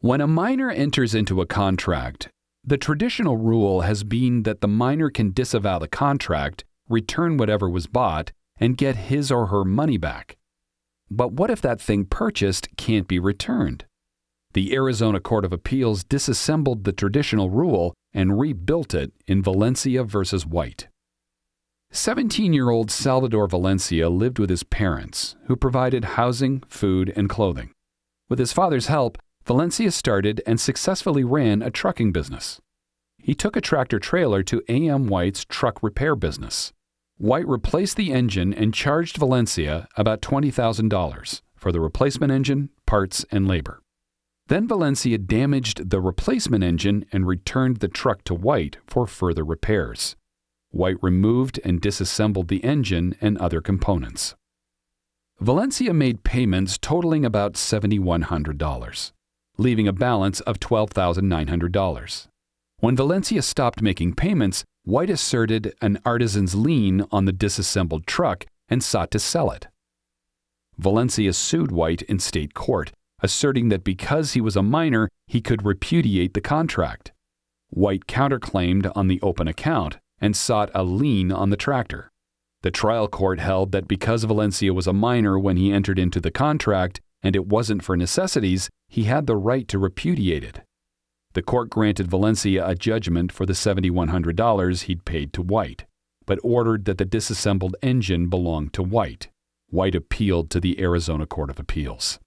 When a minor enters into a contract, the traditional rule has been that the minor can disavow the contract, return whatever was bought, and get his or her money back. But what if that thing purchased can't be returned? The Arizona Court of Appeals disassembled the traditional rule and rebuilt it in Valencia versus White. 17-year-old Salvador Valencia lived with his parents, who provided housing, food, and clothing. With his father's help, Valencia started and successfully ran a trucking business. He took a tractor-trailer to A.M. White's truck repair business. White replaced the engine and charged Valencia about $20,000 for the replacement engine, parts, and labor. Then Valencia damaged the replacement engine and returned the truck to White for further repairs. White removed and disassembled the engine and other components. Valencia made payments totaling about $7,100, leaving a balance of $12,900. When Valencia stopped making payments, White asserted an artisan's lien on the disassembled truck and sought to sell it. Valencia sued White in state court, asserting that because he was a minor, he could repudiate the contract. White counterclaimed on the open account and sought a lien on the tractor. The trial court held that because Valencia was a minor when he entered into the contract and it wasn't for necessities, he had the right to repudiate it. The court granted Valencia a judgment for the $7,100 he'd paid to White, but ordered that the disassembled engine belonged to White. White appealed to the Arizona Court of Appeals.